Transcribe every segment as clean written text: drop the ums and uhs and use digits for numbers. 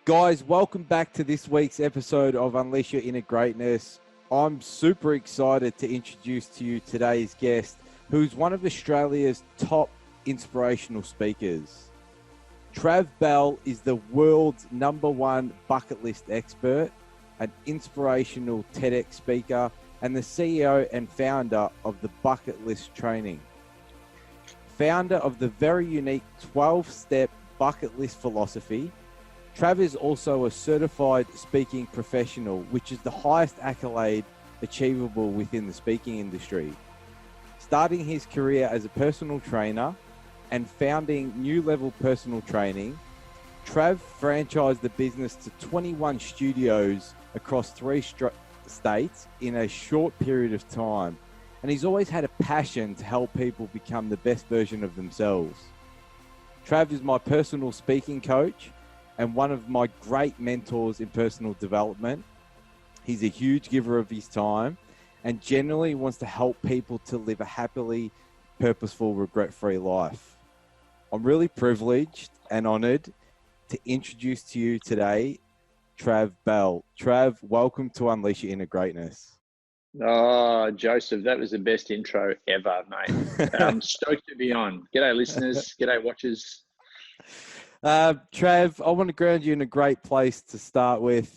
Guys, welcome back to this week's episode of Unleash Your Inner Greatness. I'm super excited to introduce to you today's guest, who's one of Australia's top inspirational speakers. Trav Bell is the world's #1 bucket list expert, an inspirational TEDx speaker, and the CEO and founder of the Bucket List Training. Founder of the very unique 12-step bucket list philosophy, Trav is also a certified speaking professional, which is the highest accolade achievable within the speaking industry. Starting his career as a personal trainer and founding New Level Personal Training, Trav franchised the business to 21 studios across 3 states in a short period of time. And he's always had a passion to help people become the best version of themselves. Trav is my personal speaking coach and one of my great mentors in personal development. He's a huge giver of his time and generally wants to help people to live a happily, purposeful, regret-free life. I'm really privileged and honored to introduce to you today, Trav Bell. Trav, welcome to Unleash Your Inner Greatness. Oh, Joseph, that was the best intro ever, mate. I'm stoked to be on. G'day, listeners. G'day, watchers. Trav, I want to ground you in a great place to start with.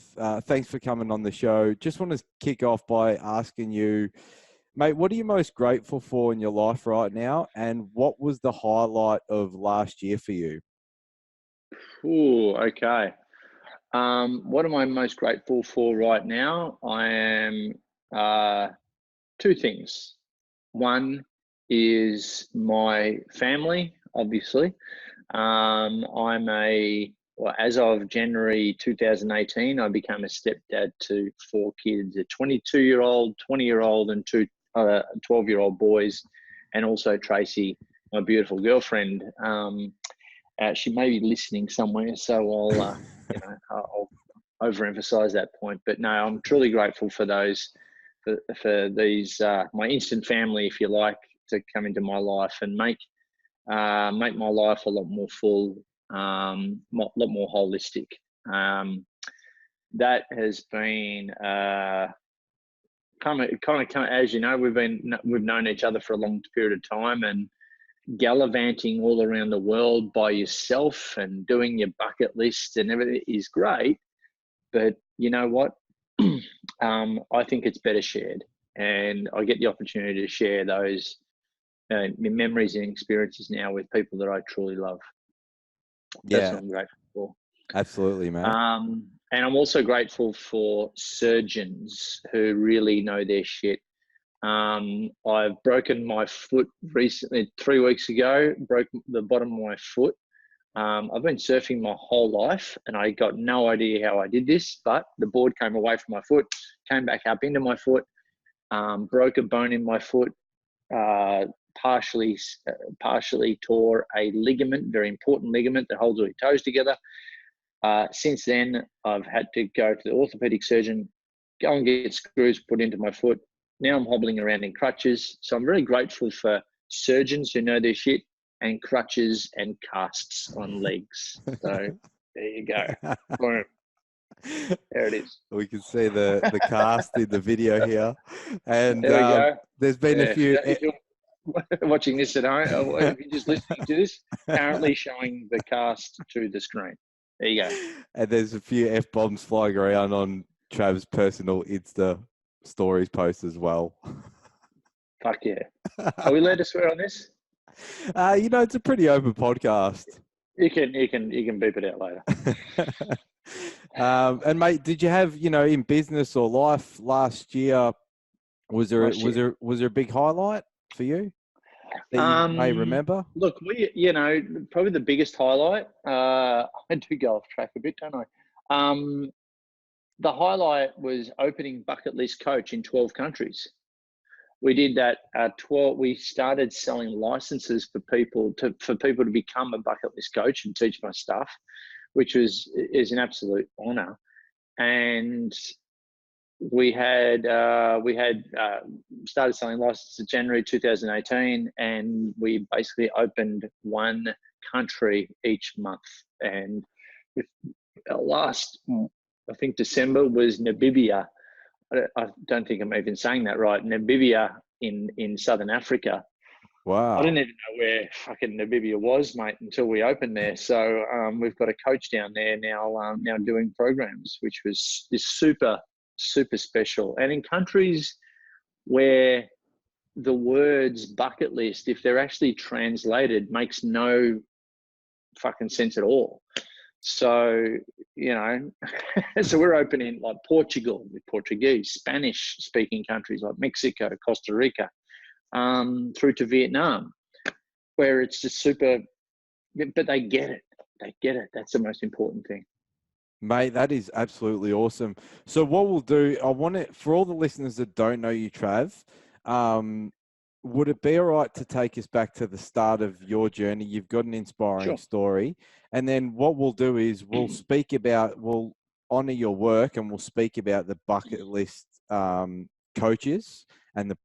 Thanks for coming on the show. Just want to kick off by asking you, mate, what are you most grateful for in your life right now? And what was the highlight of last year for you? Ooh, okay. What am I most grateful for right now? I am 2 things. One is my family, obviously. As of January 2018, I became a stepdad to 4 kids, a 22-year-old, 20-year-old, and 2 12-year-old boys, and also Tracy, my beautiful girlfriend. She may be listening somewhere, so I'll overemphasize that point. But no, I'm truly grateful for those, for these, my instant family, if you like, to come into my life and make my life a lot more full, a lot more holistic. That has been kind of, as you know, we've known each other for a long period of time, and gallivanting all around the world by yourself and doing your bucket list and everything is great. But you know what? I think it's better shared, and I get the opportunity to share those memories and experiences now with people that I truly love. That's what I'm grateful for. Absolutely, mate. And I'm also grateful for surgeons who really know their shit. I've broken my foot recently, 3 weeks ago, broke the bottom of my foot. I've been surfing my whole life and I got no idea how I did this, but the board came away from my foot, came back up into my foot, broke a bone in my foot, partially tore a ligament, very important ligament that holds all your toes together. Since then, I've had to go to the orthopedic surgeon, go and get screws put into my foot. Now I'm hobbling around in crutches. So I'm really grateful for surgeons who know their shit, and crutches and casts on legs. So there you go. Boom. There it is. We can see the cast in the video here. And there we go. There's been a few... If you're watching this at home, or if you're just listening to this, currently showing the cast to the screen. There you go. And there's a few F-bombs flying around on Trav's personal Insta stories post as well. Fuck yeah. Are we allowed to swear on this? It's a pretty open podcast. You can beep it out later. And mate, did you have, in business or life last year, was there a big highlight for you that you may remember? Look, probably the biggest highlight, I do go off track a bit, don't I? The highlight was opening Bucket List Coach in 12 countries. We did that at 12. We started selling licenses for people to become a bucket list coach and teach my stuff, which is an absolute honor. And we had started selling licenses in January 2018, and we basically opened one country each month. And last, I think December was Namibia. I don't think I'm even saying that right. Namibia in Southern Africa. I Wow. didn't even know where fucking Namibia was, mate, until we opened there. So we've got a coach down there now, now doing programs, which is super, super special. And in countries where the words bucket list, if they're actually translated, makes no fucking sense at all. So, you know, so we're opening like Portugal with Portuguese, Spanish speaking countries like Mexico, Costa Rica, through to Vietnam, where it's just super, but they get it. They get it. That's the most important thing. Mate, that is absolutely awesome. So what we'll do, I want it for all the listeners that don't know you, Trav, would it be all right to take us back to the start of your journey? You've got an inspiring story. And then what we'll do is we'll honor your work, and we'll speak about the bucket list coaches and the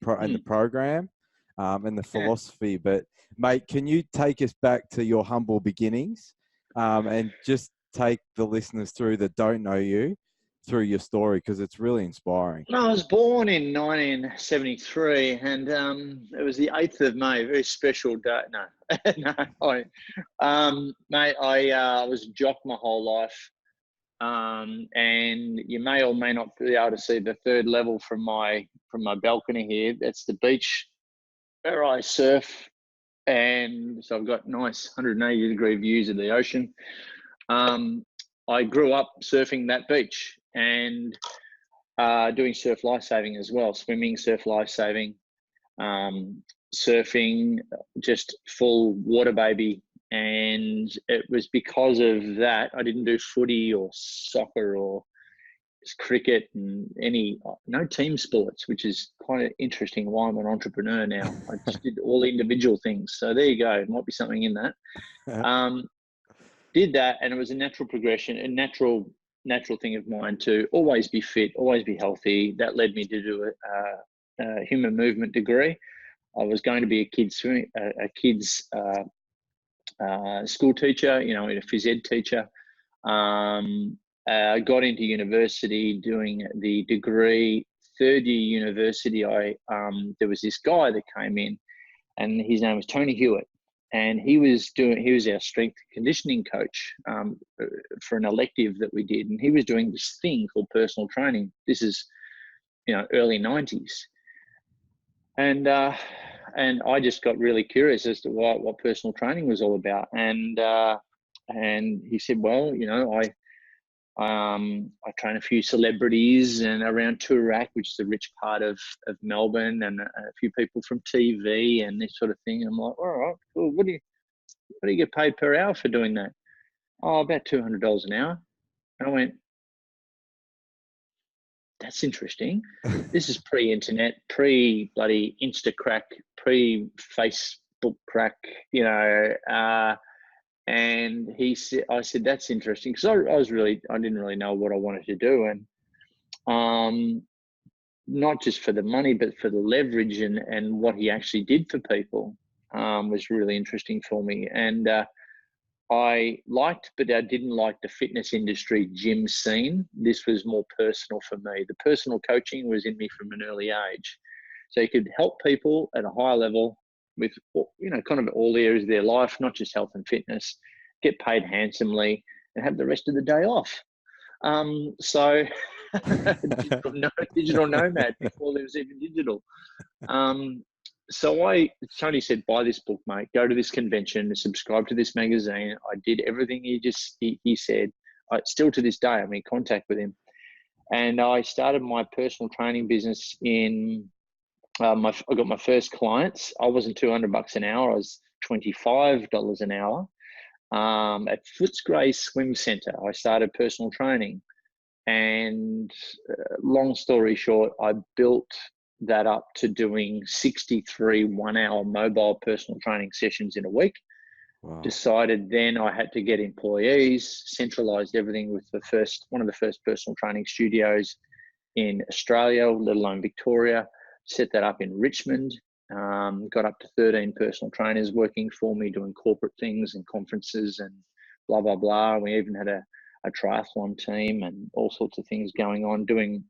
program and the philosophy. But mate, can you take us back to your humble beginnings and just take the listeners through that don't know you through your story, because it's really inspiring. I was born in 1973, and it was the 8th of May, very special day. No, mate, I was a jock my whole life, and you may or may not be able to see the third level from my balcony here. That's the beach where I surf, and so I've got nice 180-degree views of the ocean. I grew up surfing that beach and doing surf lifesaving as well, swimming, surf lifesaving, surfing, just full water baby. And it was because of that I didn't do footy or soccer or cricket and no team sports, which is quite interesting why I'm an entrepreneur now. I just did all individual things. So there you go. It might be something in that. Did that, and it was a natural progression, a natural thing of mine to always be fit, always be healthy. That led me to do a human movement degree. I was going to be a kids school teacher, you know, a phys ed teacher. I got into university doing the degree. Third year university, there was this guy that came in, and his name was Tony Hewitt. And he was our strength conditioning coach for an elective that we did. And he was doing this thing called personal training. This is, you know, early 90s. And I just got really curious as to what personal training was all about. And he said, well, you know, I train a few celebrities and around Toorak, which is a rich part of Melbourne, and a few people from TV and this sort of thing. I'm like, all right, cool. What do you get paid per hour for doing that? Oh, about $200 an hour. And I went, that's interesting. This is pre-internet, pre-bloody Insta crack, pre-Facebook crack, you know. And I said, that's interesting, because I didn't really know what I wanted to do. And not just for the money, but for the leverage and what he actually did for people was really interesting for me. And I liked, but I didn't like the fitness industry gym scene. This was more personal for me. The personal coaching was in me from an early age. So you could help people at a higher level with, you know, kind of all areas of their life, not just health and fitness, get paid handsomely and have the rest of the day off. So digital nomad before there was even digital. So Tony said, buy this book, mate, go to this convention, subscribe to this magazine. I did everything he said. Still to this day, I'm in contact with him. And I started my personal training business in, I got my first clients. I wasn't $200 an hour. I was $25 an hour. At Footscray Swim Centre, I started personal training. And long story short, I built that up to doing 63 one-hour mobile personal training sessions in a week. Wow. Decided then I had to get employees, centralized everything with one of the first personal training studios in Australia, let alone Victoria. Set that up in Richmond. Got up to 13 personal trainers working for me, doing corporate things and conferences and blah, blah, blah. We even had a a triathlon team and all sorts of things going on, doing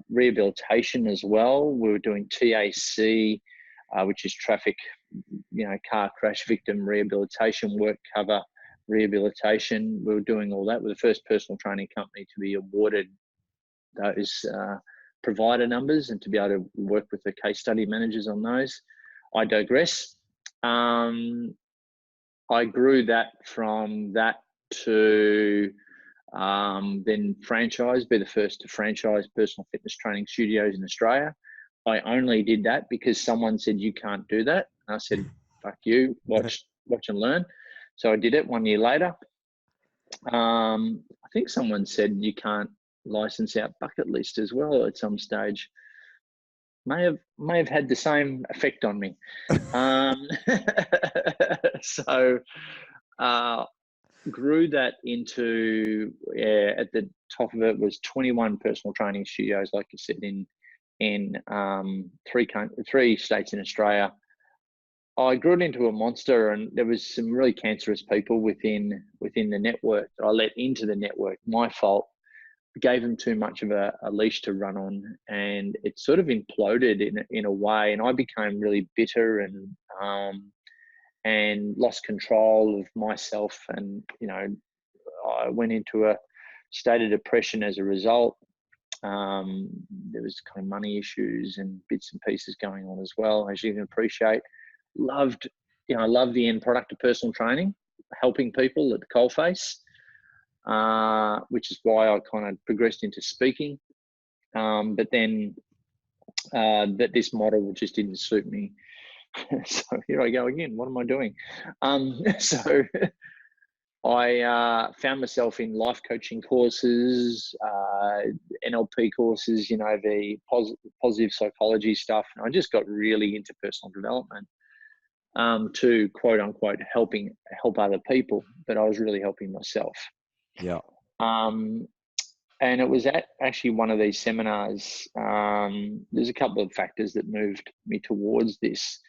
rehabilitation as well. We were doing TAC, which is traffic, car crash victim rehabilitation, work cover rehabilitation. We were doing all that. We're the first personal training company to be awarded those provider numbers and to be able to work with the case study managers on those. I digress. I grew that from that to then franchise, be the first to franchise personal fitness training studios in Australia. I only did that because someone said, you can't do that. And I said, fuck you, watch and learn. So I did it 1 year later. I think someone said you can't license out Bucketlist as well at some stage. May have had the same effect on me. So grew that into, at the top of it was 21 personal training studios, like you said, in 3 states in Australia. I grew it into a monster, and there was some really cancerous people within the network that I let into the network. My fault. Gave them too much of a leash to run on, and it sort of imploded in a way, and I became really bitter and lost control of myself, and I went into a state of depression as a result. There was kind of money issues and bits and pieces going on as well, as you can appreciate. I love the end product of personal training, helping people at the coalface. Which is why I kind of progressed into speaking. But then that this model just didn't suit me. So here I go again. What am I doing? So I found myself in life coaching courses, NLP courses, the positive psychology stuff. And I just got really into personal development to quote unquote help other people, but I was really helping myself. Yeah. And it was at actually one of these seminars. There's a couple of factors that moved me towards this,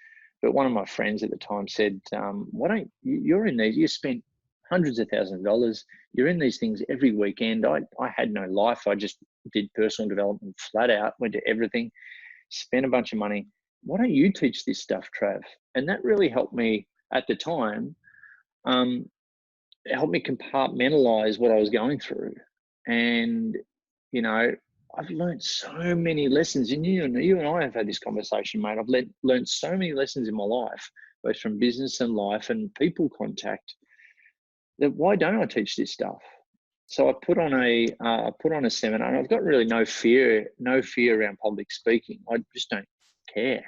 but one of my friends at the time said, why don't you're in these, you spent hundreds of thousands of dollars, you're in these things every weekend. I had no life. I just did personal development flat out, went to everything, spent a bunch of money. Why don't you teach this stuff, Trav? And that really helped me at the time. It helped me compartmentalize what I was going through. And, I've learned so many lessons, and you and I have had this conversation, mate. I've learned so many lessons in my life, both from business and life and people contact, that why don't I teach this stuff? So I put on a seminar, and I've got really no fear around public speaking. I just don't care.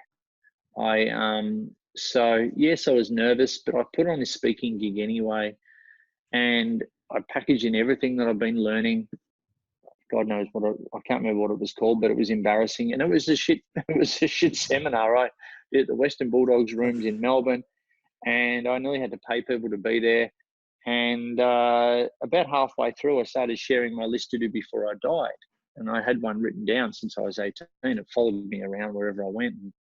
So yes, I was nervous, but I put on this speaking gig anyway. And I packaged in everything that I've been learning. God knows I can't remember what it was called, but it was embarrassing. And it was a shit seminar. I did at the Western Bulldogs rooms in Melbourne, and I nearly had to pay people to be there. And about halfway through, I started sharing my list to do before I died. And I had one written down since I was 18. It followed me around wherever I went. And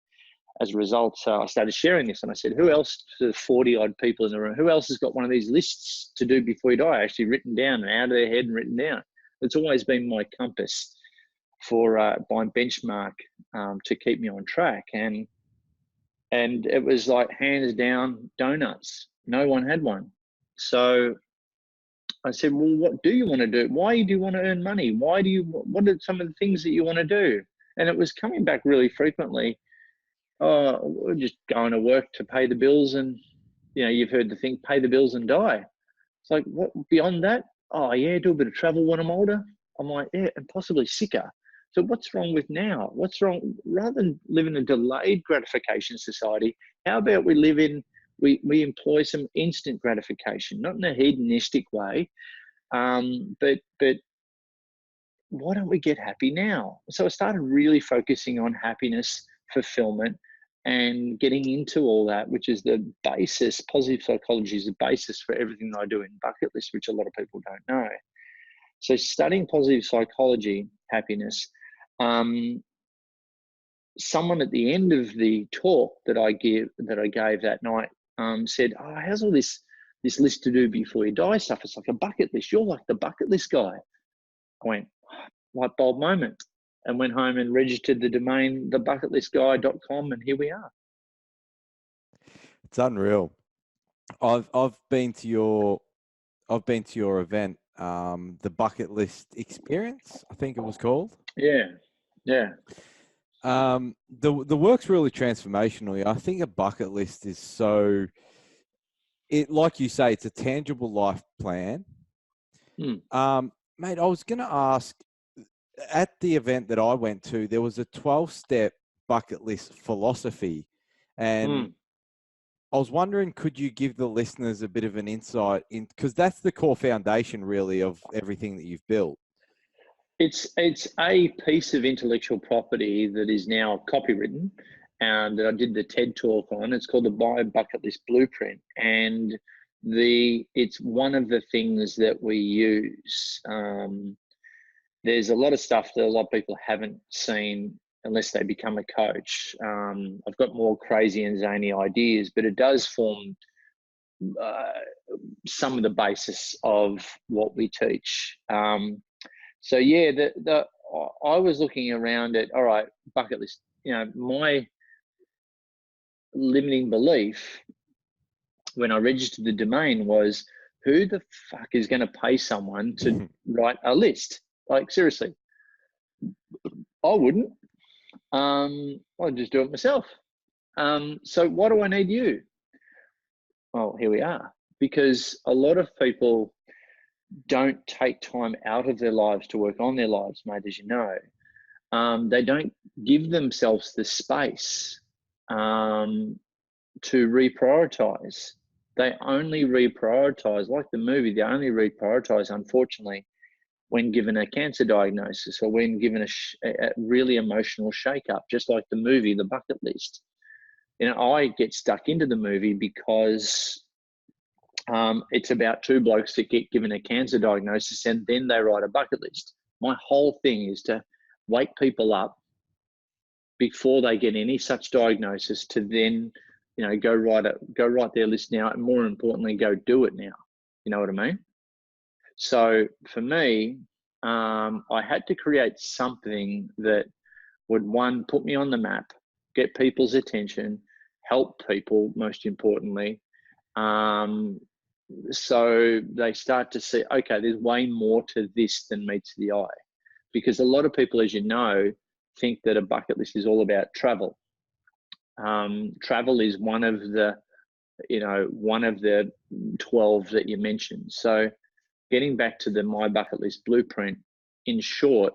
as a result, I started sharing this, and I said, who else, to the 40 odd people in the room, who else has got one of these lists to do before you die, actually written down and out of their head and written down? It's always been my compass for my benchmark to keep me on track. And it was like hands down donuts. No one had one. So I said, well, what do you want to do? Why do you want to earn money? What are some of the things that you want to do? And it was coming back really frequently. Oh, we're just going to work to pay the bills, and you've heard the thing, pay the bills and die. It's like, what beyond that? Oh yeah, do a bit of travel when I'm older. I'm like, yeah, and possibly sicker. So what's wrong with now? What's wrong? Rather than live in a delayed gratification society, how about we employ some instant gratification, not in a hedonistic way, but why don't we get happy now? So I started really focusing on happiness, fulfillment, and getting into all that, which is the basis. Positive psychology is the basis for everything that I do in Bucketlist, which a lot of people don't know. So studying positive psychology, happiness, someone at the end of the talk that I gave that night said, oh, how's all this this list to do before you die stuff. It's like a bucket list. You're like the bucket list guy. I went, light bulb moment, and went home and registered the domain, thebucketlistguy.com, and here we are. It's unreal. I've been to your event, the Bucket List Experience, I think it was called. Yeah. The work's really transformational. I think a bucket list is so, like you say, it's a tangible life plan. Mate, I was going to ask, at the event that I went to, there was a 12-step bucket list philosophy, and I was wondering, could you give the listeners a bit of an insight in, because that's the core foundation really of everything that you've built. It's a piece of intellectual property that is now copywritten, and that I did the TED talk on. It's called the Bucket List Blueprint, and it's one of the things that we use. There's a lot of stuff that a lot of people haven't seen unless they become a coach. I've got more crazy and zany ideas, but it does form some of the basis of what we teach. So yeah, I was looking around at, all right, bucket list. My limiting belief when I registered the domain was, who the fuck is going to pay someone to write a list? Like, seriously, I wouldn't. I'd just do it myself. So why do I need you? Well, here we are. Because a lot of people don't take time out of their lives to work on their lives, mate, as you know. They don't give themselves the space to reprioritize. They only reprioritize, like the movie, they only reprioritize, unfortunately, when given a cancer diagnosis or when given a really emotional shake-up, just like the movie, The Bucket List. I get stuck into the movie because it's about two blokes that get given a cancer diagnosis and then they write a bucket list. My whole thing is to wake people up before they get any such diagnosis to then, go write their list now, and more importantly, go do it now. You know what I mean? So for me, I had to create something that would, one, put me on the map, get people's attention, help people, most importantly. So they start to see, okay, there's way more to this than meets the eye. Because a lot of people, as you know, think that a bucket list is all about travel. Travel is one of the 12 that you mentioned. So getting back to the My Bucket List Blueprint, in short,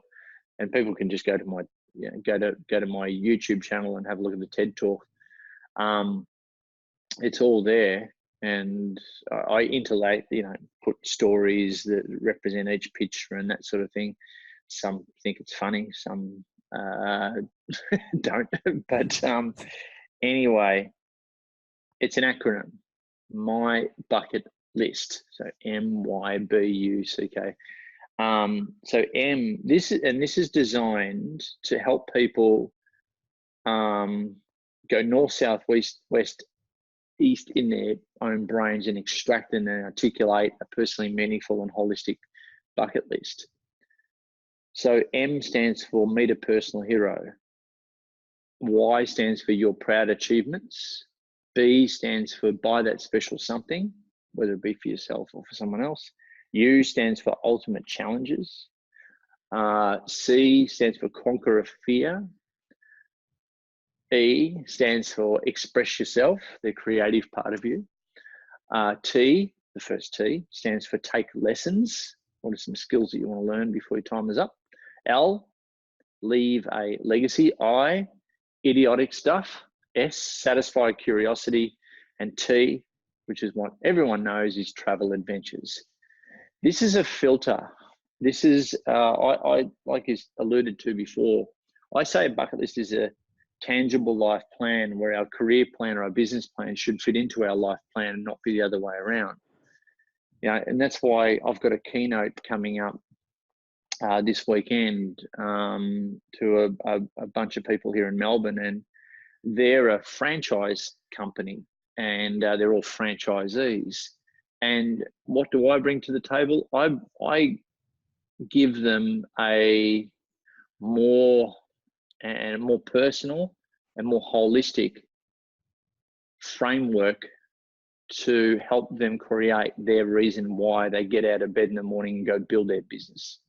and people can just go to my my YouTube channel and have a look at the TED talk. It's all there, and I interlate, put stories that represent each picture and that sort of thing. Some think it's funny, some don't. But anyway, it's an acronym, My Bucket List. So MYBUCK. So this is designed to help people go north, south, west, east in their own brains and extract and articulate a personally meaningful and holistic bucket list. So M stands for Meet a Personal Hero. Y stands for Your Proud Achievements. B stands for Buy That Special Something, whether it be for yourself or for someone else. U stands for Ultimate Challenges. C stands for Conquer a Fear. E stands for Express Yourself, the creative part of you. T, the first T, stands for Take Lessons. What are some skills that you want to learn before your time is up? L, Leave a Legacy. I, Idiotic Stuff. S, Satisfy Curiosity. And T, which is what everyone knows, is Travel Adventures. This is a filter. This is, I like is alluded to before, I say a bucket list is a tangible life plan where our career plan or our business plan should fit into our life plan and not be the other way around. And that's why I've got a keynote coming up this weekend to a bunch of people here in Melbourne, and they're a franchise company, and they're all franchisees, And what do I bring to the table? I give them a more personal and more holistic framework to help them create their reason why they get out of bed in the morning and go build their business.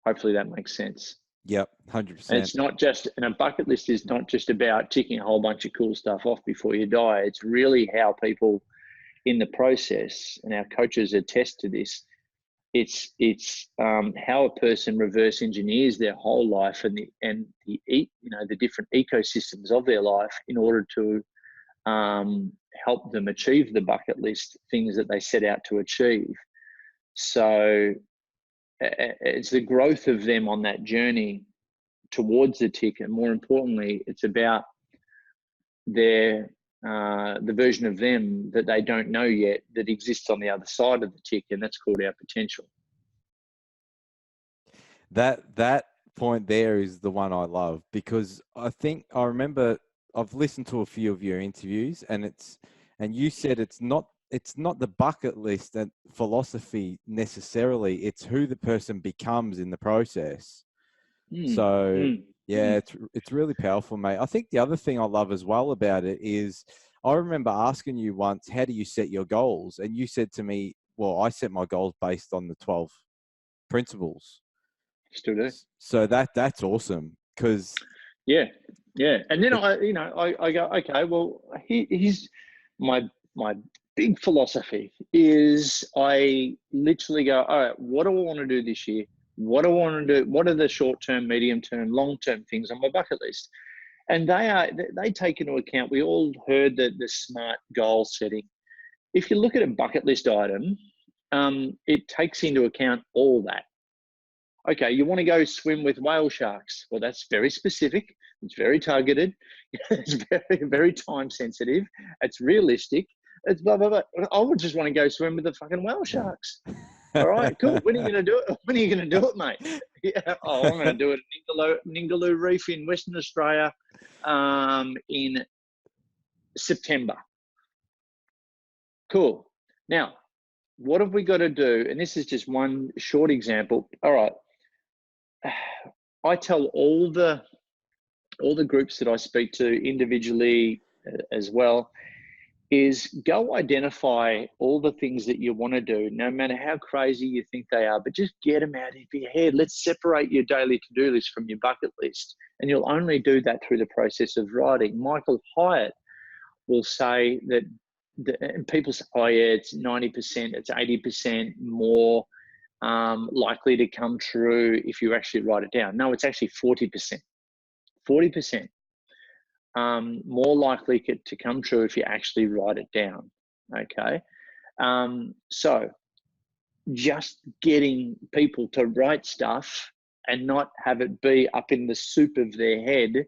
Hopefully that makes sense. Yep, 100%. And it's not just, and a bucket list is not just about ticking a whole bunch of cool stuff off before you die. It's really how people in the process, and our coaches attest to this, it's how a person reverse engineers their whole life and the different ecosystems of their life in order to help them achieve the bucket list things that they set out to achieve. So it's the growth of them on that journey towards the tick, and more importantly, it's about the version of them that they don't know yet that exists on the other side of the tick, and that's called our potential. That point there is the one I love, because I remember I've listened to a few of your interviews, and you said it's not the bucket list and philosophy necessarily, it's who the person becomes in the process. It's really powerful, mate. I think the other thing I love as well about it is I remember asking you once, how do you set your goals? And you said to me, well, I set my goals based on the 12 principles. Still do. So that's awesome, because yeah. And then I go, okay, well, here's my big philosophy is I literally go, all right, what do I want to do this year? What do I want to do? What are the short-term, medium-term, long-term things on my bucket list? And they take into account, we all heard the SMART goal setting. If you look at a bucket list item, it takes into account all that. Okay, you want to go swim with whale sharks. Well, that's very specific. It's very targeted. It's very, very time sensitive. It's realistic. It's blah, blah, blah. I would just want to go swim with the fucking whale sharks. All right, cool. When are you going to do it? When are you going to do it, mate? Yeah. Oh, I'm going to do it at Ningaloo Reef in Western Australia in September. Cool. Now, what have we got to do? And this is just one short example. All right. I tell all the groups that I speak to individually as well is go identify all the things that you want to do, no matter how crazy you think they are, but just get them out of your head. Let's separate your daily to-do list from your bucket list. And you'll only do that through the process of writing. Michael Hyatt will say that, and people say, oh yeah, it's 90%, it's 80% more likely to come true if you actually write it down. No, it's actually 40%. 40% more likely to come true if you actually write it down. Okay, so just getting people to write stuff and not have it be up in the soup of their head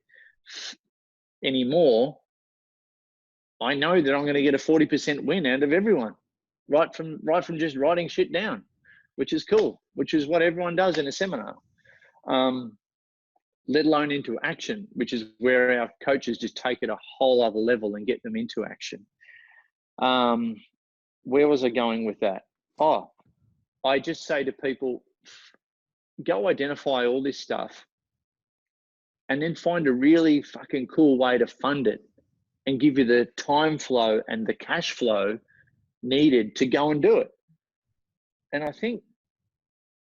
anymore. I know that I'm going to get a 40% win out of everyone, right from just writing shit down, which is cool, which is what everyone does in a seminar, let alone into action, which is where our coaches just take it a whole other level and get them into action. Where was I going with that? Oh, I just say to people, go identify all this stuff and then find a really fucking cool way to fund it and give you the time flow and the cash flow needed to go and do it. And I think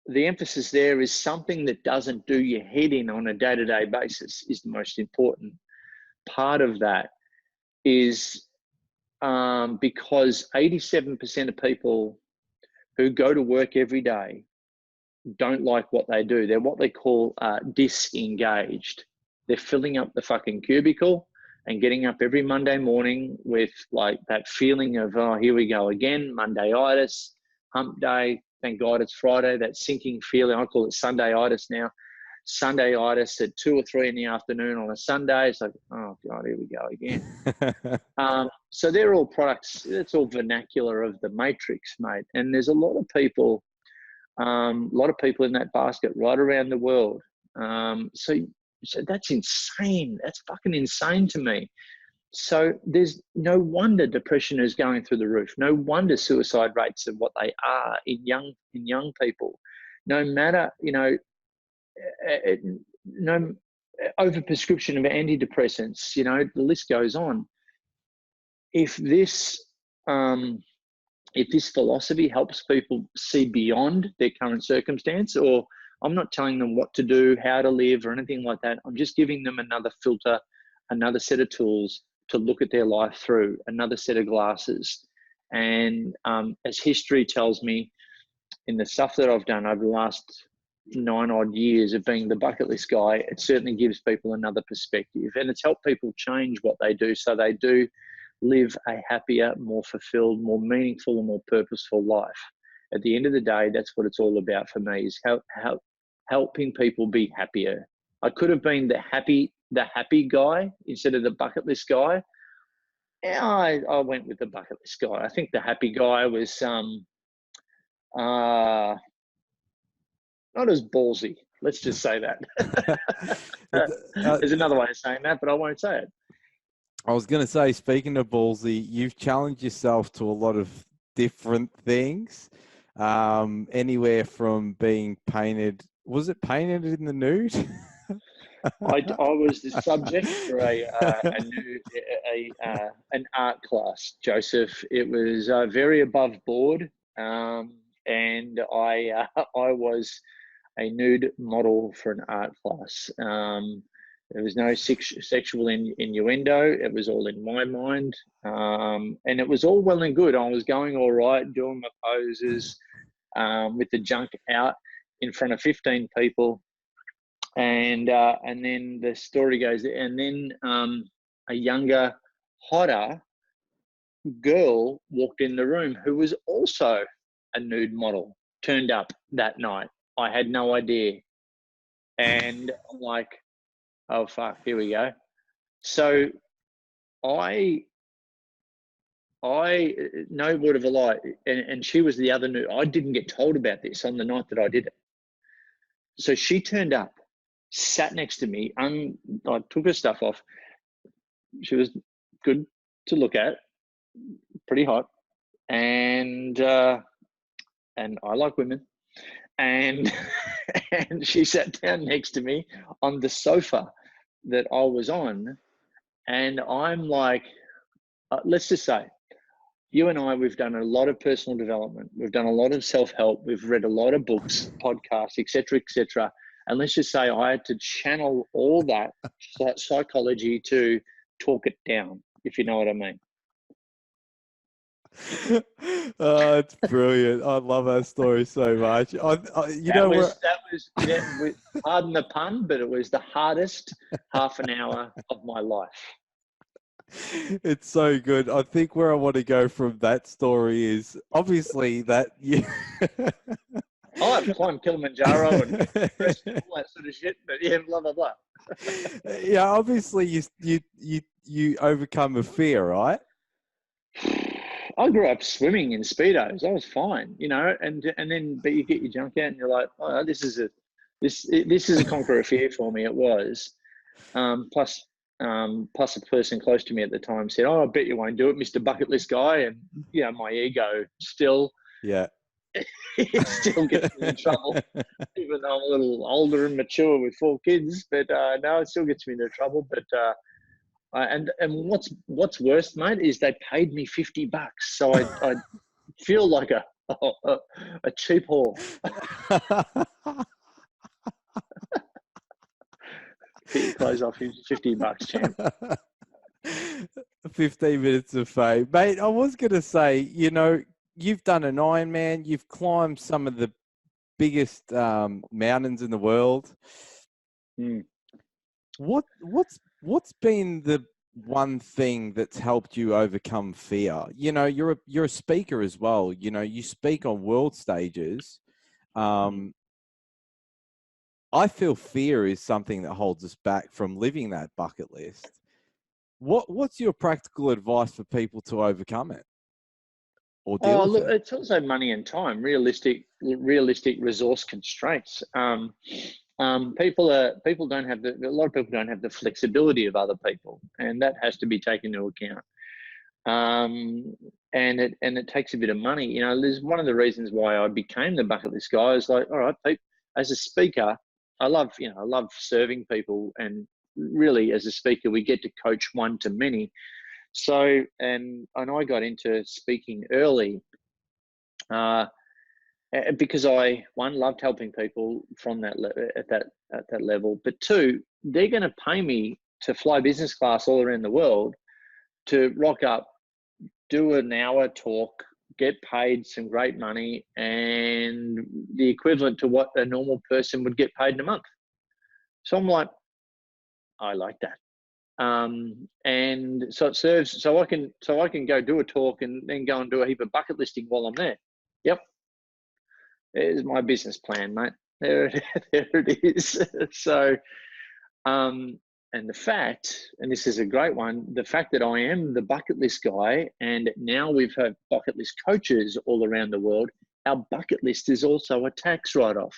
the emphasis there is something that doesn't do your head in on a day-to-day basis is the most important part of that, is because 87% of people who go to work every day don't like what they do. They're what they call disengaged. They're filling up the fucking cubicle and getting up every Monday morning with like that feeling of, oh, here we go again, Monday-itis, hump day. Thank God it's Friday, that sinking feeling. I call it Sunday-itis now. Sunday-itis at 2 or 3 in the afternoon on a Sunday. It's like, oh God, here we go again. So they're all products. It's all vernacular of the matrix, mate. And there's a lot of people in that basket right around the world. So that's insane. That's fucking insane to me. So there's no wonder depression is going through the roof. No wonder suicide rates are what they are in young people. No matter, no overprescription of antidepressants, the list goes on. If this philosophy helps people see beyond their current circumstance, or I'm not telling them what to do, how to live, or anything like that. I'm just giving them another filter, another set of tools to look at their life through, another set of glasses. And as history tells me, in the stuff that I've done over the last 9 odd years of being the bucket list guy, it certainly gives people another perspective, and it's helped people change what they do so they do live a happier, more fulfilled, more meaningful, and more purposeful life. At the end of the day, that's what it's all about for me, is helping people be happier. I could have been the happy guy instead of the bucket list guy. Yeah, I went with the bucket list guy. I think the happy guy was not as ballsy. Let's just say that. There's another way of saying that, but I won't say it. I was going to say, speaking of ballsy, you've challenged yourself to a lot of different things. Anywhere from being painted, was it painted in the nude? I was the subject for an art class, Joseph. It was very above board, and I was a nude model for an art class. There was no sexual innuendo. It was all in my mind, and it was all well and good. I was going all right, doing my poses with the junk out in front of 15 people. And then the story goes, and then a younger, hotter girl walked in the room who was also a nude model, turned up that night. I had no idea. And I'm like, oh, fuck, here we go. So I no word of a lie, and she was the other nude. I didn't get told about this on the night that I did it. So she turned up, sat next to me, I took her stuff off. She was good to look at, pretty hot, and I like women. And and she sat down next to me on the sofa that I was on, and I'm like, let's just say, you and I, we've done a lot of personal development, we've done a lot of self-help, we've read a lot of books, podcasts, etc., etc. And let's just say I had to channel all that psychology to talk it down, if you know what I mean. Oh, it's brilliant. I love that story so much. That was pardon the pun, but it was the hardest half an hour of my life. It's so good. I think where I want to go from that story is obviously that you. I've climbed Kilimanjaro and all that sort of shit, but yeah, blah blah blah. Yeah, obviously you overcome a fear, right? I grew up swimming in Speedos. I was fine, and then but you get your junk out and you're like, oh, this is a conquer a fear for me. It was, plus a person close to me at the time said, oh, I bet you won't do it, Mr. Bucket List guy. And my ego still, it still gets me in trouble, even though I'm a little older and mature with 4 kids. But no, it still gets me into trouble. But and what's worse, mate, is they paid me $50, so I feel like a cheap whore. Get your clothes off, $50, champ. 15 minutes of fame, mate. I was gonna say, you've done an Ironman, you've climbed some of the biggest mountains in the world. What's been the one thing that's helped you overcome fear? You're a speaker as well. You speak on world stages. I feel fear is something that holds us back from living that bucket list. What's your practical advice for people to overcome it? Or deal with it? It's also money and time, realistic resource constraints. People don't have a lot of people don't have the flexibility of other people, and that has to be taken into account. And it takes a bit of money. You know, there's one of the reasons why I became the bucket list guy is like, all right, as a speaker, I love serving people, and really as a speaker, we get to coach one to many. So, and I got into speaking early, because I, one, loved helping people from at that level, but two, they're going to pay me to fly business class all around the world to rock up, do an hour talk, get paid some great money, and the equivalent to what a normal person would get paid in a month. So I'm like, I like that. And so it serves, so I can go do a talk and then go and do a heap of bucket listing while I'm there. Yep. There's my business plan, mate. There it is. So, and the fact, and this is a great one, the fact that I am the bucket list guy, and now we've had bucket list coaches all around the world, our bucket list is also a tax write-off.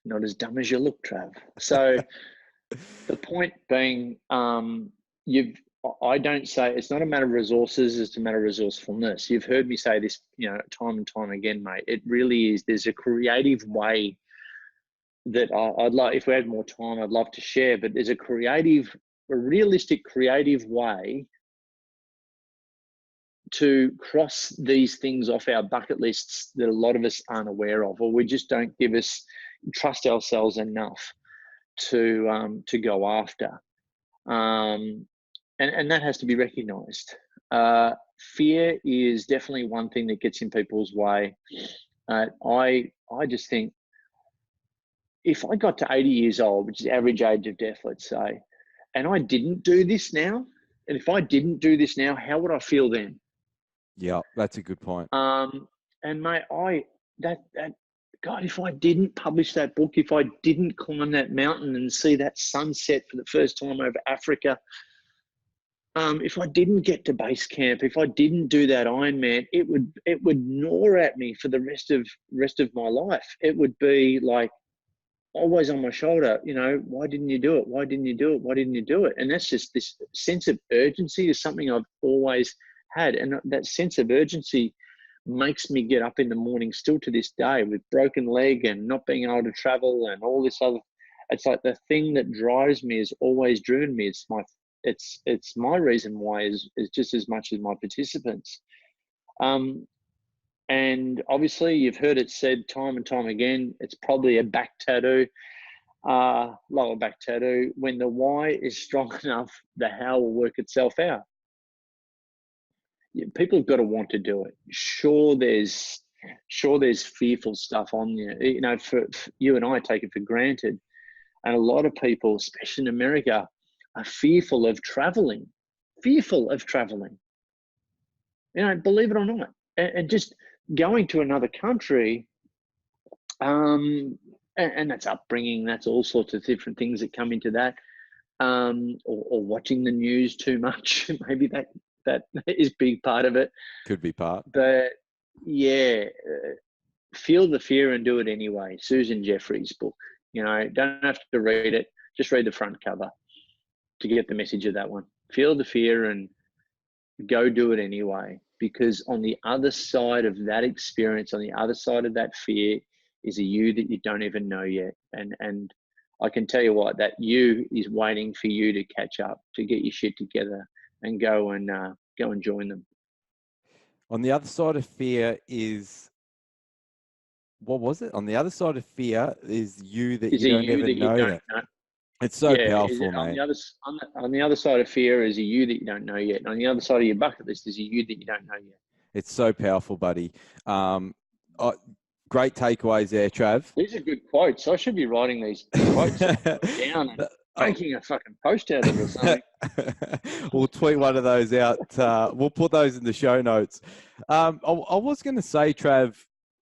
Not as dumb as you look, Trav. So the point being, I don't say it's not a matter of resources, it's a matter of resourcefulness. You've heard me say this, time and time again, mate. It really is. There's a creative way that I'd like, if we had more time, I'd love to share, but there's a realistic, creative way to cross these things off our bucket lists that a lot of us aren't aware of, or we just don't trust ourselves enough to go after. And that has to be recognized. Fear is definitely one thing that gets in people's way. I just think if I got to 80 years old, which is the average age of death, let's say, and I didn't do this now, and if I didn't do this now, how would I feel then? Yeah, that's a good point. And mate, God, if I didn't publish that book, if I didn't climb that mountain and see that sunset for the first time over Africa, if I didn't get to base camp, if I didn't do that Ironman, it would gnaw at me for the rest of my life. It would be like always on my shoulder. Why didn't you do it? Why didn't you do it? Why didn't you do it? And that's just, this sense of urgency is something I've always had, and that sense of urgency makes me get up in the morning still to this day with broken leg and not being able to travel and all this other. It's like the thing that drives me, has always driven me. It's my reason why is just as much as my participants. And obviously you've heard it said time and time again, it's probably a back tattoo, lower back tattoo. When the why is strong enough, the how will work itself out. People have got to want to do it. Sure, there's fearful stuff on you. For you and I take it for granted, and a lot of people, especially in America, are fearful of traveling. Believe it or not, and just going to another country. And that's upbringing. That's all sorts of different things that come into that. Or watching the news too much. Maybe that is a big part of it. Could be part. But yeah, feel the fear and do it anyway. Susan Jeffries' book. Don't have to read it. Just read the front cover to get the message of that one. Feel the fear and go do it anyway. Because on the other side of that experience, on the other side of that fear, is a you that you don't even know yet. And I can tell you what, that you is waiting for you to catch up, to get your shit together and go and join them. On the other side of fear is, what was it? On the other side of fear is you that you don't even know that. It's so powerful, mate. On the other side of fear is a you that you don't know yet. And on the other side of your bucket list is a you that you don't know yet. It's so powerful, buddy. Great takeaways there, Trav. These are good quotes. I should be writing these quotes down and making a fucking post out of it or something. We'll tweet one of those out. We'll put those in the show notes. I was going to say, Trav,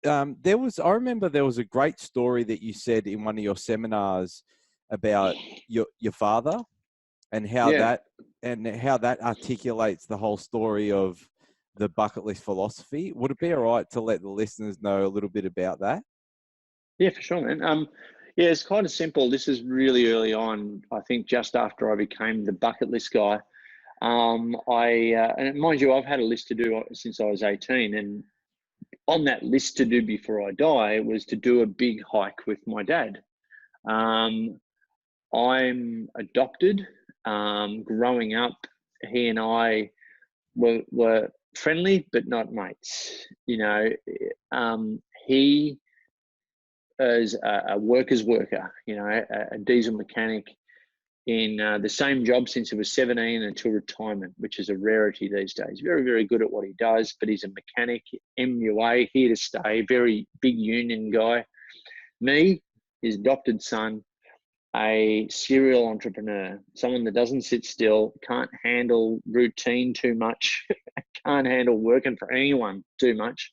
I remember there was a great story that you said in one of your seminars about your father and how that articulates the whole story of the bucket list philosophy. Would it be all right to let the listeners know a little bit about that? Yeah, for sure, man. Yeah, it's kind of simple. This is really early on. I think just after I became the bucket list guy. And mind you, I've had a list to do since I was 18, and on that list to do before I die was to do a big hike with my dad. I'm adopted. Growing up, he and I were friendly, but not mates. You know, he is a worker's worker, you know, a diesel mechanic in the same job since he was 17 until retirement, which is a rarity these days. Very, very good at what he does, but he's a mechanic, MUA, here to stay, very big union guy. Me, his adopted son, a serial entrepreneur, someone that doesn't sit still, can't handle routine too much, can't handle working for anyone too much.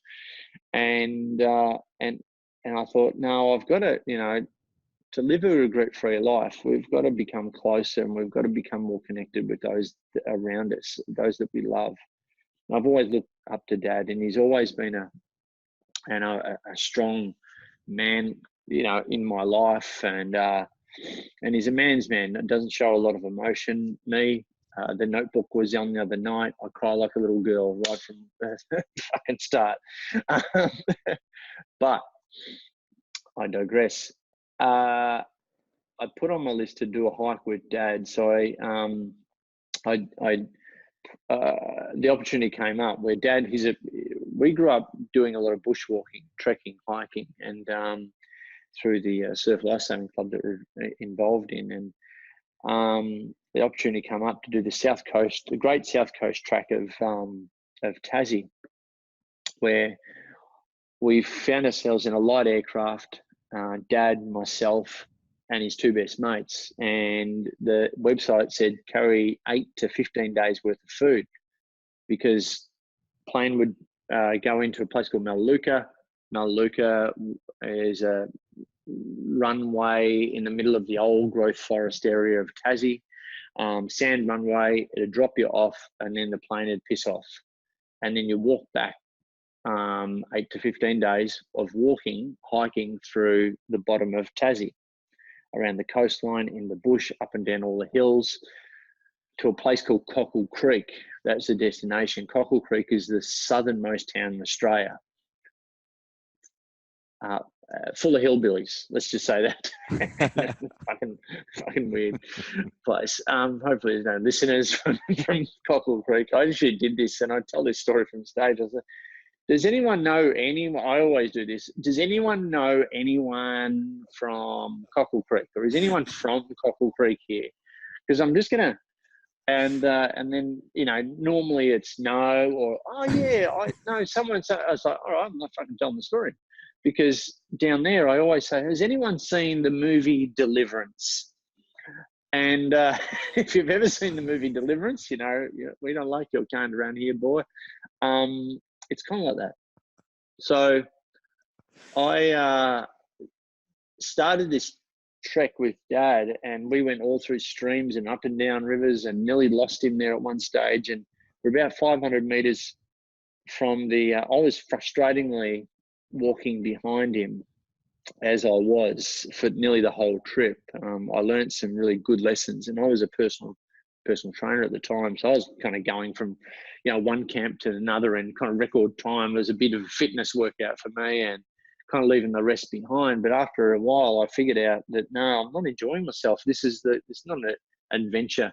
And I thought, no, I've got to, you know, to live a regret-free life, we've got to become closer and we've got to become more connected with those around us, those that we love. And I've always looked up to Dad, and he's always been a strong man, you know, in my life, and he's a man's man that doesn't show a lot of emotion. Me, the Notebook was on the other night. I cry like a little girl right from the fucking start. But I digress. I put on my list to do a hike with Dad. So the opportunity came up where Dad, we grew up doing a lot of bushwalking, trekking, hiking, and through the Surf Lifesaving Club that we're involved in. And the opportunity came up to do the Great South Coast track of Tassie, where we found ourselves in a light aircraft, Dad, myself, and his two best mates. And the website said carry 8 to 15 days worth of food, because plane would go into a place called Melaleuca. Melaleuca is a runway in the middle of the old growth forest area of Tassie, sand runway. It'd drop you off, and then the plane would piss off, and then you walk back 8 to 15 days of hiking through the bottom of Tassie, around the coastline, in the bush, up and down all the hills, to a place called Cockle Creek. That's the destination. Cockle Creek is the southernmost town in Australia. Full of hillbillies, let's just say that. fucking weird place. Hopefully there's no listeners from Cockle Creek. I actually did this, and I told this story from stage. I said, does anyone know anyone? I always do this. Does anyone know anyone from Cockle Creek, or is anyone from Cockle Creek here? Because I'm just gonna, and then, you know, normally it's no, or oh yeah, I know someone. So I was like, all right, I'm not fucking telling the story, because down there I always say, has anyone seen the movie Deliverance? And if you've ever seen the movie Deliverance, you know, we don't like your kind around here, boy. It's kind of like that. So I started this trek with Dad, and we went all through streams and up and down rivers, and nearly lost him there at one stage. And we're about 500 meters from I was frustratingly walking behind him, as I was for nearly the whole trip. I learned some really good lessons, and I was a personal trainer at the time, so I was kind of going from, you know, one camp to another in kind of record time. It was a bit of a fitness workout for me, and kind of leaving the rest behind. But after a while, I figured out that no, I'm not enjoying myself. It's not an adventure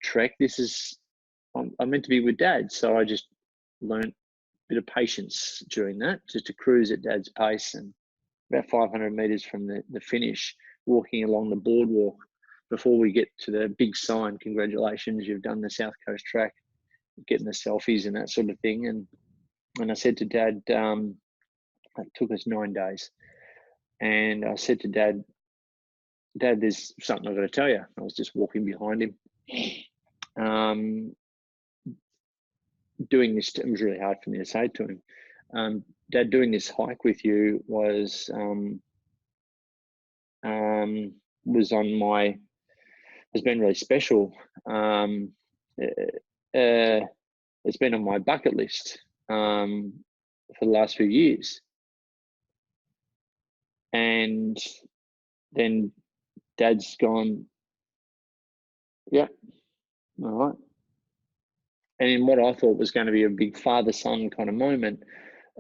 trek. I'm meant to be with Dad. So I just learned a bit of patience during that, just to cruise at Dad's pace. And about 500 meters from the finish, walking along the boardwalk before we get to the big sign, congratulations, you've done the South Coast track, getting the selfies and that sort of thing. And I said to Dad, it took us 9 days. And I said to Dad, there's something I've got to tell you. I was just walking behind him. Doing this, it was really hard for me to say to him, Dad, doing this hike with you was has been really special. It's been on my bucket list. for the last few years. And then Dad's gone, yeah, all right. And in what I thought was going to be a big father-son kind of moment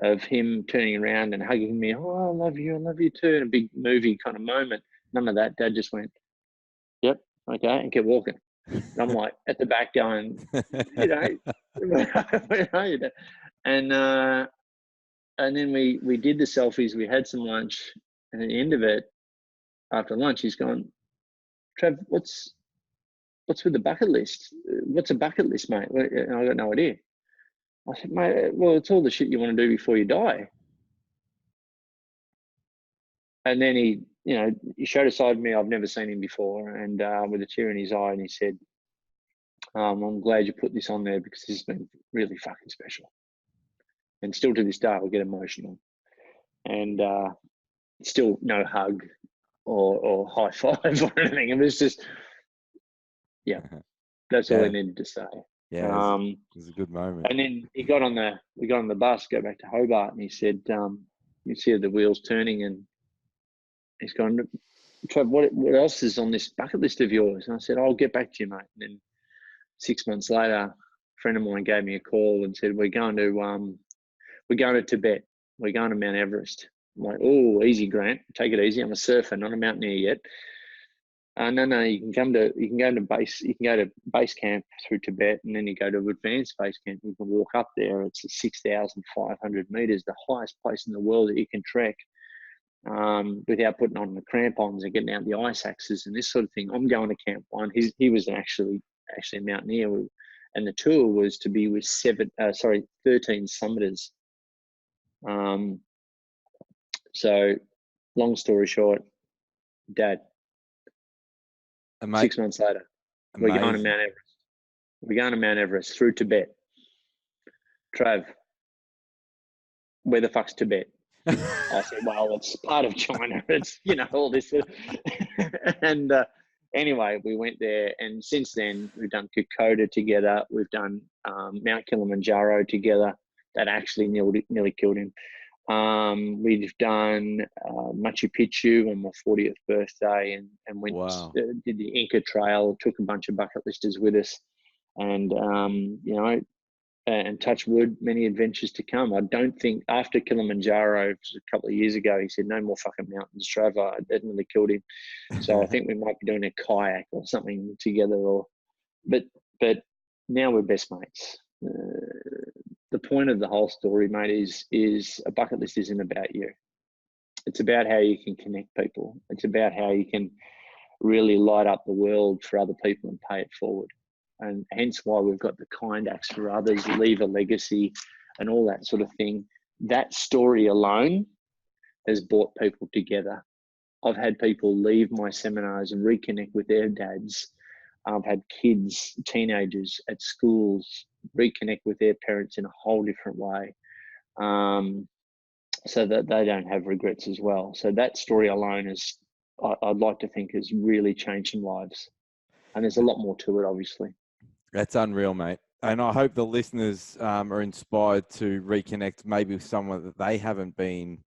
of him turning around and hugging me, oh, I love you too, and a big movie kind of moment. None of that. Dad just went, yep, okay, and kept walking. And I'm like at the back going, you know, where are you? And then we did the selfies, we had some lunch, and at the end of it, after lunch, he's gone, Trav, what's with the bucket list? What's a bucket list, mate? And I got no idea. I said, mate, well, it's all the shit you want to do before you die. And then he showed a side of me I've never seen him before, and with a tear in his eye, and he said, I'm glad you put this on there because this has been really fucking special. And still to this day, I'll get emotional. And still no hug or high five or anything. It was just, yeah, that's all I needed to say. Yeah, it was a good moment. And then we got on the bus, go back to Hobart, and he said, you see the wheels turning, and he's gone, Trav, what else is on this bucket list of yours? And I said, I'll get back to you, mate. And then 6 months later, a friend of mine gave me a call and said, we're going to Tibet. We're going to Mount Everest. I'm like, oh, easy, Grant. Take it easy. I'm a surfer, not a mountaineer yet. No, you can go to base camp through Tibet, and then you go to advanced base camp. You can walk up there. It's 6,500 meters, the highest place in the world that you can trek without putting on the crampons and getting out the ice axes and this sort of thing. I'm going to Camp 1. He was actually a mountaineer, and the tour was to be with 13 summiters. So long story short, Dad, 6 months later, we're going to Mount Everest. We're going to Mount Everest through Tibet. Trav, where the fuck's Tibet? I said, well, it's part of China. It's, all this. And anyway, we went there. And since then, we've done Kokoda together. We've done Mount Kilimanjaro together. That actually nearly killed him. We've done Machu Picchu on my 40th birthday, and went did the Inca Trail. Took a bunch of bucket listers with us, and and touch wood, many adventures to come. I don't think after Kilimanjaro a couple of years ago, he said no more fucking mountains, Trav. That nearly killed him. So I think we might be doing a kayak or something together. But now we're best mates. The point of the whole story, mate, is a bucket list isn't about you. It's about how you can connect people. It's about how you can really light up the world for other people and pay it forward. And hence why we've got the kind acts for others, leave a legacy, and all that sort of thing. That story alone has brought people together. I've had people leave my seminars and reconnect with their dads. I've had kids, teenagers at schools reconnect with their parents in a whole different way, so that they don't have regrets as well. So that story alone is, I'd like to think, has really changed some lives. And there's a lot more to it, obviously. That's unreal, mate. And I hope the listeners are inspired to reconnect maybe with someone that they haven't been,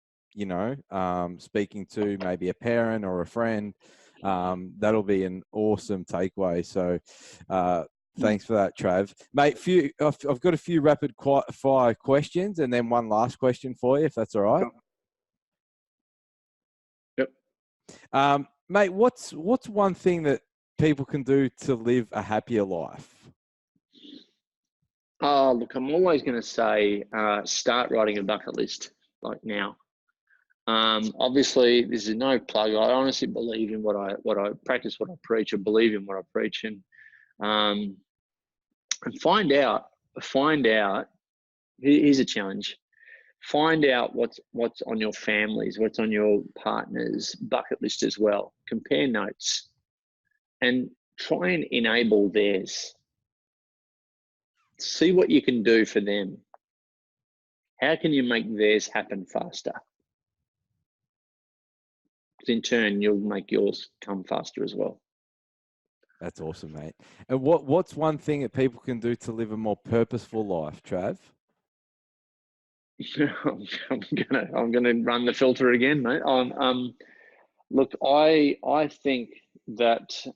speaking to, maybe a parent or a friend. That'll be an awesome takeaway. So thanks for that, Trav. Mate, I've got a few rapid fire questions and then one last question for you, if that's all right. Yep. Mate, what's one thing that people can do to live a happier life? Oh, look, I'm always going to say start writing a bucket list like now. Obviously, this is no plug. I honestly believe in what I practice, what I preach. I believe in what I preach, and find out. Here's a challenge. Find out what's on your families, what's on your partner's bucket list as well. Compare notes, and try and enable theirs. See what you can do for them. How can you make theirs happen faster? In turn, you'll make yours come faster as well. That's awesome, mate. And what's one thing that people can do to live a more purposeful life, Trav? I'm gonna run the filter again, mate. Look, I think that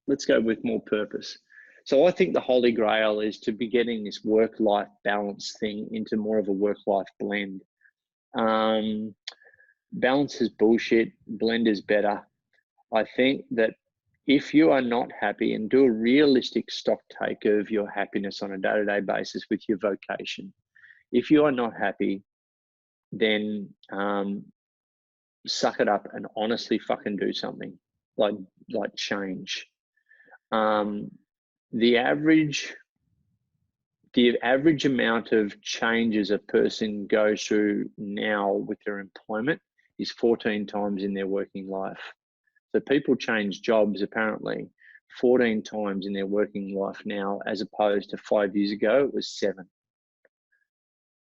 let's go with more purpose. So I think the holy grail is to be getting this work-life balance thing into more of a work-life blend. Balance is bullshit. Blend is better. I think that if you are not happy, and do a realistic stock take of your happiness on a day-to-day basis with your vocation. If you are not happy, then suck it up and honestly fucking do something, like change. The average amount of changes a person goes through now with their employment is 14 times in their working life. So people change jobs apparently 14 times in their working life now, as opposed to 5 years ago, it was 7.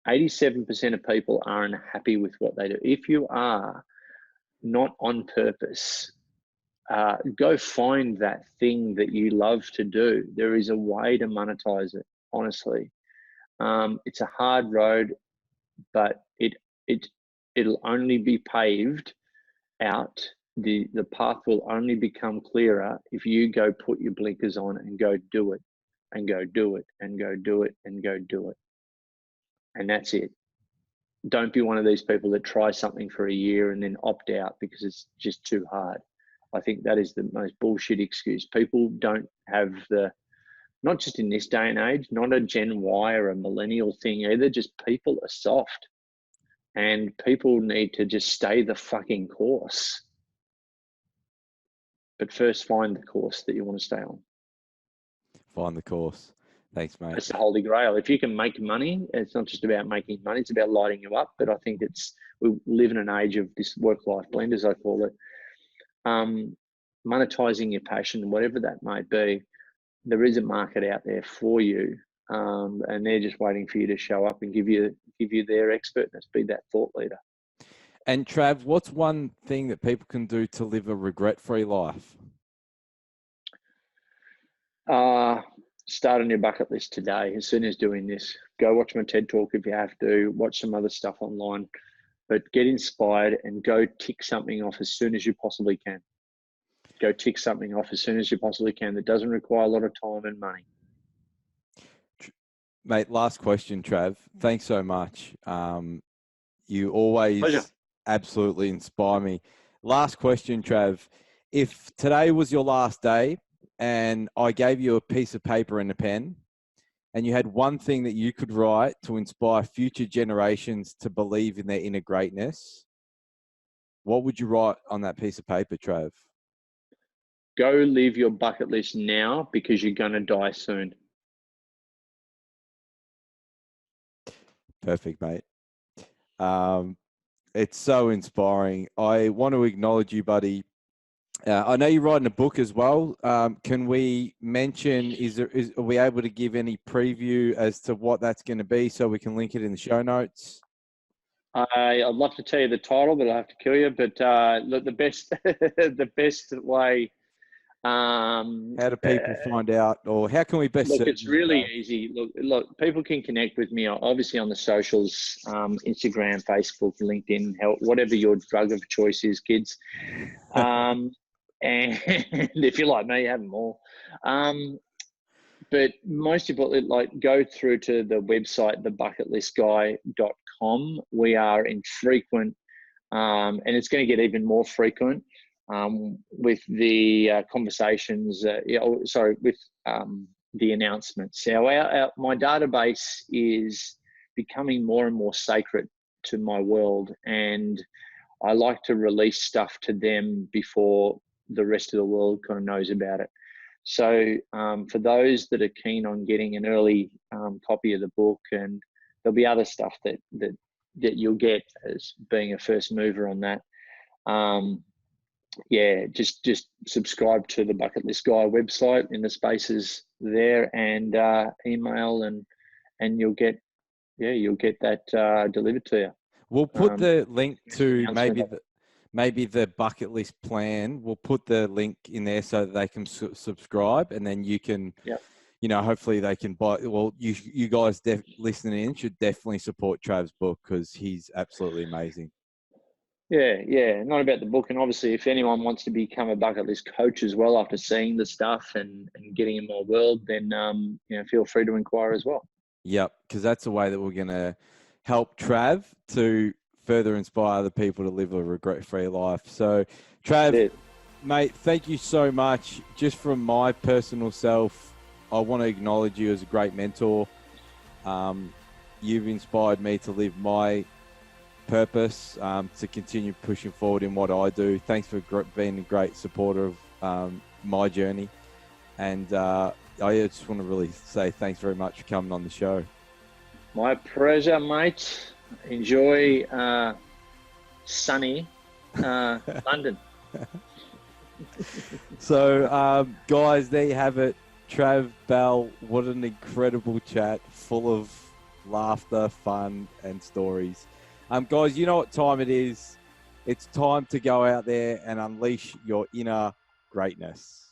87% of people aren't happy with what they do. If you are not on purpose, go find that thing that you love to do. There is a way to monetize it, honestly. It's a hard road, but it'll only be paved out. The path will only become clearer if you go put your blinkers on and go do it, and go do it, and go do it, and go do it. And that's it. Don't be one of these people that try something for a year and then opt out because it's just too hard. I think that is the most bullshit excuse. People don't have not just in this day and age, not a Gen Y or a millennial thing either, just people are soft. And people need to just stay the fucking course. But first find the course that you want to stay on. Find the course. Thanks, mate. It's the holy grail. If you can make money, it's not just about making money, it's about lighting you up. But I think we live in an age of this work-life blend, as I call it. Monetizing your passion, whatever that may be, there is a market out there for you. And they're just waiting for you to show up and give you their expertness, be that thought leader. And Trav, what's one thing that people can do to live a regret-free life? Start on your bucket list today. As soon as doing this, go watch my TED Talk if you have to, watch some other stuff online, but get inspired and go tick something off as soon as you possibly can. Go tick something off as soon as you possibly can that doesn't require a lot of time and money. Mate, last question, Trav. Thanks so much. You always Pleasure. Absolutely inspire me. Last question, Trav. If today was your last day and I gave you a piece of paper and a pen and you had one thing that you could write to inspire future generations to believe in their inner greatness, what would you write on that piece of paper, Trav? Go live your bucket list now because you're going to die soon. Perfect, mate. It's so inspiring. I want to acknowledge you, buddy. I know you're writing a book as well. Can we mention, are we able to give any preview as to what that's going to be so we can link it in the show notes? I'd love to tell you the title, but I'll have to kill you. But look, the best way. How do people find out, or how can we best? Look, it's really easy. Look, people can connect with me obviously on the socials, Instagram, Facebook, LinkedIn, whatever your drug of choice is, kids. And if you're like me, have them all. But most importantly, go through to the website, thebucketlistguy.com. We are in frequent, and it's going to get even more frequent with the conversations. With the announcements. My database is becoming more and more sacred to my world, and I like to release stuff to them before the rest of the world kind of knows about it. So for those that are keen on getting an early copy of the book, and there'll be other stuff that you'll get as being a first mover on that. Just subscribe to the Bucket List Guy website in the spaces there, and email, and you'll get that delivered to you. We'll put the link to maybe the bucket list plan. We'll put the link in there so that they can subscribe, and then you can hopefully they can buy. Well, you guys listening in should definitely support Trav's book because he's absolutely amazing. Yeah. Not about the book. And obviously, if anyone wants to become a bucket list coach as well after seeing the stuff and getting in my world, then feel free to inquire as well. Yep, because that's a way that we're going to help Trav to further inspire other people to live a regret-free life. So, Trav, mate, thank you so much. Just from my personal self, I want to acknowledge you as a great mentor. You've inspired me to live my purpose, to continue pushing forward in what I do. Thanks for being a great supporter of my journey. And I just want to really say thanks very much for coming on the show. My pleasure, mate. Enjoy sunny London. So, guys, there you have it. Trav Bell, what an incredible chat, full of laughter, fun, and stories. Guys, you know what time it is. It's time to go out there and unleash your inner greatness.